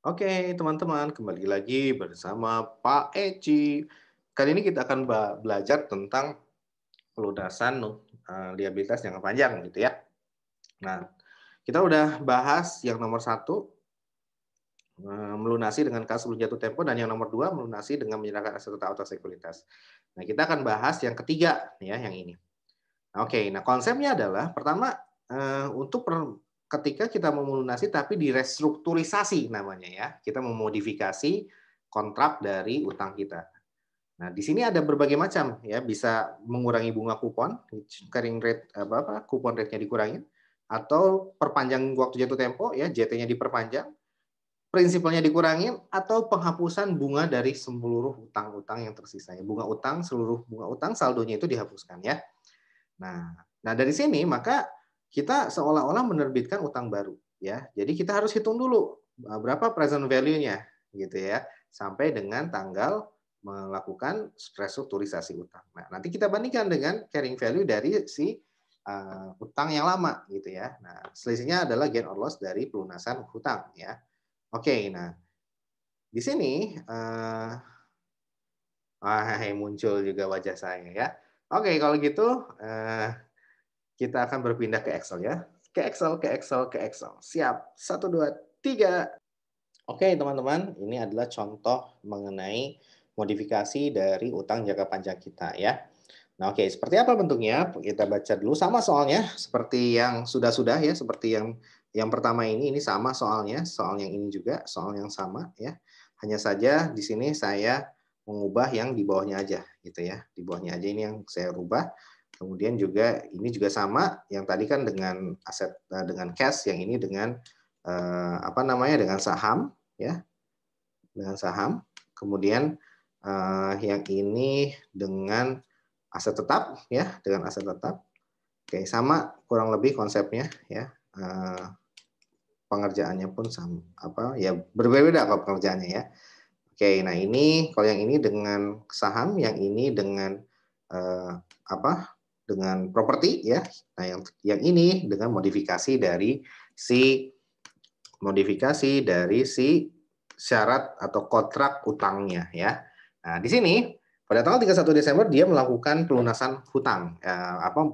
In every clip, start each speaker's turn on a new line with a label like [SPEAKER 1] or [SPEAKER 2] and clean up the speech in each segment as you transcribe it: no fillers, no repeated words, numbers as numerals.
[SPEAKER 1] Oke, teman-teman, kembali lagi bersama Pak Eci. Kali ini kita akan belajar tentang pelunasan liabilitas jangka panjang gitu ya. Nah, kita udah bahas yang nomor satu, melunasi dengan kas sebelum jatuh tempo, dan yang nomor dua, melunasi dengan menyerahkan aset atau sekuritas. Nah, kita akan bahas yang ketiga ya, yang ini. Oke, nah konsepnya adalah pertama, untuk ketika kita mau melunasi tapi direstrukturisasi namanya ya, kita memodifikasi kontrak dari utang kita. Nah, di sini ada berbagai macam ya, bisa mengurangi bunga kupon, carrying rate kupon rate-nya dikurangin, atau perpanjang waktu jatuh tempo ya, JT-nya diperpanjang, prinsipalnya dikurangin, atau penghapusan bunga dari seluruh utang-utang yang tersisa ya. Seluruh bunga utang saldonya itu dihapuskan ya. Nah, dari sini maka kita seolah-olah menerbitkan utang baru ya. Jadi kita harus hitung dulu berapa present value-nya gitu ya, sampai dengan tanggal melakukan restrukturisasi utang. Nah, nanti kita bandingkan dengan carrying value dari si utang yang lama gitu ya. Nah, selisihnya adalah gain or loss dari pelunasan hutang ya. Oke, nah di sini muncul juga wajah saya ya. Oke, kalau gitu kita akan berpindah ke Excel ya. Ke Excel, ke Excel, ke Excel. Siap. Satu, dua, tiga. Oke, teman-teman. Ini adalah contoh mengenai modifikasi dari utang jangka panjang kita ya. Nah, oke. Seperti apa bentuknya? Kita baca dulu. Sama soalnya. Seperti yang sudah-sudah ya. Seperti yang pertama ini sama soalnya. Soal yang ini juga. Soal yang sama ya. Hanya saja di sini saya mengubah yang di bawahnya aja gitu ya. Di bawahnya aja ini yang saya rubah. Kemudian juga ini juga sama, yang tadi kan dengan aset dengan cash, yang ini dengan dengan saham ya, dengan saham. Kemudian yang ini dengan aset tetap ya, dengan aset tetap. Oke, sama kurang lebih konsepnya ya. Pengerjaannya pun sama ya, berbeda kalau pengerjaannya ya. Oke, nah ini kalau yang ini dengan saham, yang ini dengan eh, apa? Dengan properti ya. Nah, yang ini dengan modifikasi dari si syarat atau kontrak utangnya ya. Nah, di sini pada tanggal 31 Desember dia melakukan pelunasan hutang,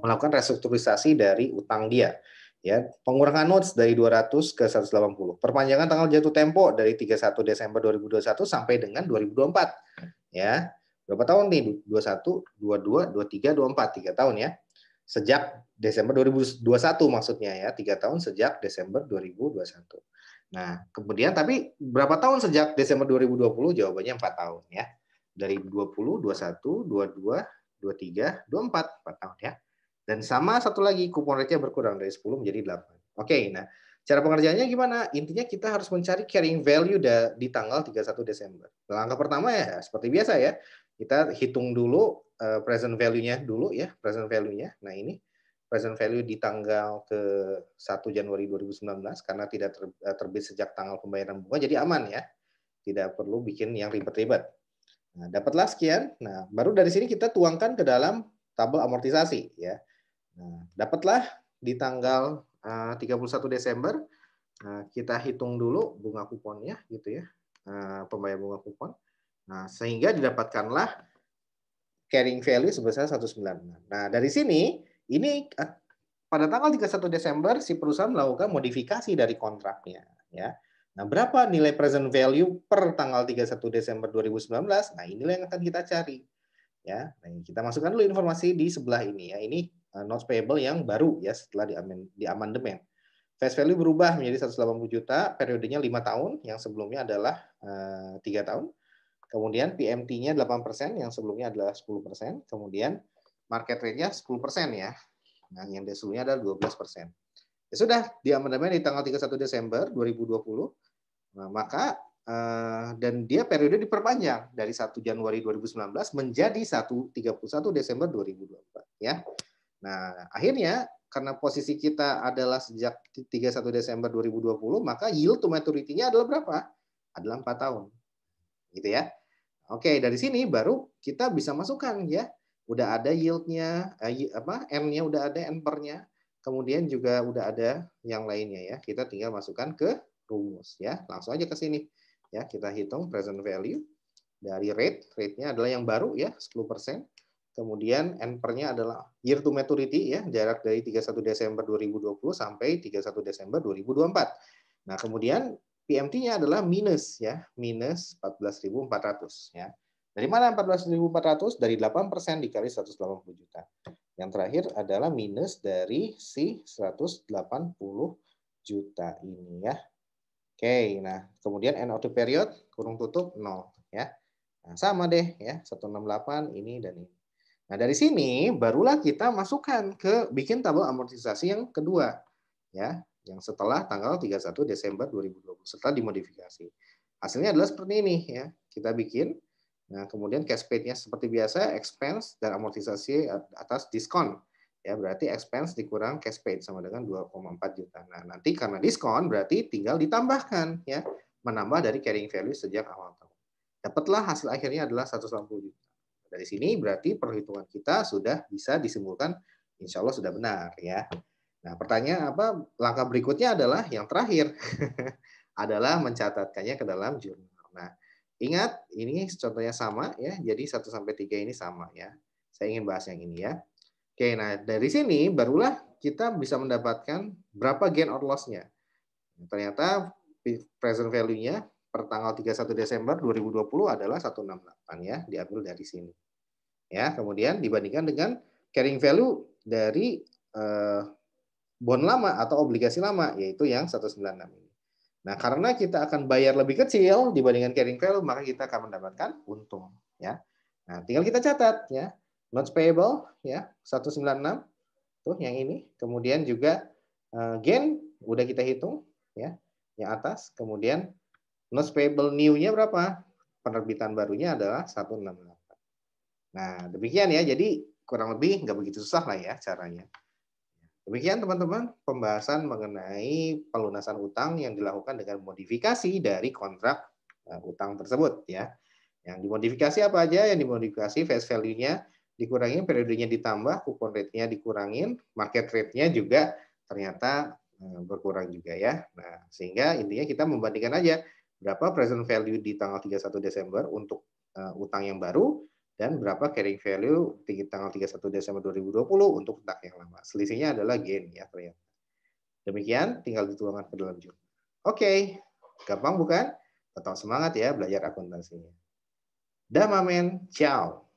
[SPEAKER 1] melakukan restrukturisasi dari utang dia. Ya, pengurangan notes dari 200 ke 180. Perpanjangan tanggal jatuh tempo dari 31 Desember 2021 sampai dengan 2024. Ya. Berapa tahun nih? 21, 22, 23, 24, 3 tahun ya. Sejak Desember 2021 maksudnya ya, 3 tahun sejak Desember 2021. Nah, kemudian tapi berapa tahun sejak Desember 2020? Jawabannya 4 tahun ya. Dari 20, 21, 22, 23, 24, 4 tahun ya. Dan sama satu lagi, kupon rate-nya berkurang dari 10 menjadi 8. Oke, nah cara pengerjaannya gimana? Intinya kita harus mencari carrying value di tanggal 31 Desember. Langkah pertama ya seperti biasa ya. Kita hitung dulu present value-nya dulu ya, present value-nya. Nah, ini present value di tanggal ke 1 Januari 2019 karena tidak terbit sejak tanggal pembayaran bunga, jadi aman ya. Tidak perlu bikin yang ribet-ribet. Nah, dapatlah sekian. Nah, baru dari sini kita tuangkan ke dalam tabel amortisasi ya. Nah, dapatlah di tanggal 31 Desember, kita hitung dulu bunga kuponnya gitu ya, pembayar bunga kupon. Nah, sehingga didapatkanlah carrying value sebesar 196. Nah, dari sini ini pada tanggal 31 Desember si perusahaan melakukan modifikasi dari kontraknya ya. Nah, berapa nilai present value per tanggal 31 Desember 2019? Nah, inilah yang akan kita cari. Ya, nah, kita masukkan dulu informasi di sebelah ini ya. Ini notes payable yang baru ya setelah di amandemen. Face value berubah menjadi 180 juta, periodenya 5 tahun, yang sebelumnya adalah 3 tahun. Kemudian PMT-nya 8%, yang sebelumnya adalah 10%. Kemudian market rate-nya 10% ya. Nah, yang sebelumnya adalah 12%. Ya sudah, di amandemen di tanggal 31 Desember 2020, nah, maka dan dia periode diperpanjang dari 1 Januari 2019 menjadi 31 Desember 2024 ya. Nah, akhirnya karena posisi kita adalah sejak 31 Desember 2020, maka yield to maturity-nya adalah berapa? Adalah 4 tahun. Gitu ya. Oke, dari sini baru kita bisa masukkan ya. Udah ada yield-nya, N-nya udah ada, N-nya. Kemudian juga udah ada yang lainnya ya. Kita tinggal masukkan ke rumus ya. Langsung aja ke sini. Ya, kita hitung present value dari rate-nya adalah yang baru ya, 10%. Kemudian N-nya adalah year to maturity ya, jarak dari 31 Desember 2020 sampai 31 Desember 2024. Nah, kemudian PMT-nya adalah minus ya, minus 14.400 ya. Dari mana 14.400? Dari 8% dikali 180 juta. Yang terakhir adalah minus dari si 180 juta ini ya. Oke, nah kemudian end of the period kurung tutup 0 ya. Nah, sama deh ya, 168 ini dan ini. Nah, dari sini barulah kita masukkan ke bikin tabel amortisasi yang kedua ya, yang setelah tanggal 31 Desember 2020 setelah dimodifikasi. Hasilnya adalah seperti ini ya. Kita bikin. Nah, kemudian cash paid-nya seperti biasa, expense dan amortisasi atas diskon. Ya, berarti expense dikurang cash paid sama dengan 2,4 juta. Nah, nanti karena diskon berarti tinggal ditambahkan ya, menambah dari carrying value sejak awal tahun. Dapatlah hasil akhirnya adalah 180 juta. Dari sini berarti perhitungan kita sudah bisa disimpulkan, insya Allah sudah benar ya. Nah, pertanyaan apa? Langkah berikutnya adalah yang terakhir, adalah mencatatkannya ke dalam jurnal. Nah, ingat ini contohnya sama ya, jadi 1 sampai 3 ini sama ya. Saya ingin bahas yang ini ya. Oke, nah dari sini barulah kita bisa mendapatkan berapa gain or loss-nya. Ternyata present value-nya per tanggal 31 Desember 2020 adalah 168 ya, diambil dari sini. Ya, kemudian dibandingkan dengan carrying value dari bond lama atau obligasi lama, yaitu yang 196 ini. Nah, karena kita akan bayar lebih kecil dibandingkan carrying value, maka kita akan mendapatkan untung ya. Nah, tinggal kita catat ya. Notes payable ya 196 tuh yang ini. Kemudian juga gain udah kita hitung ya, yang atas. Kemudian notes payable new-nya berapa? Penerbitan barunya adalah 168. Nah, demikian ya. Jadi kurang lebih nggak begitu susah lah ya caranya. Demikian teman-teman pembahasan mengenai pelunasan utang yang dilakukan dengan modifikasi dari kontrak utang tersebut ya. Yang dimodifikasi apa aja? Yang dimodifikasi face value-nya dikurangin, periodenya ditambah, coupon rate-nya dikurangin, market rate-nya juga ternyata berkurang juga ya. Nah, sehingga intinya kita membandingkan aja berapa present value di tanggal 31 Desember untuk utang yang baru dan berapa carrying value di tanggal 31 Desember 2020 untuk utang yang lama. Selisihnya adalah gain ya ternyata. Demikian, tinggal dituangkan ke dalam jurnal. Oke, gampang bukan? Tetap semangat ya belajar akuntansinya. Dah, Mamen. Ciao.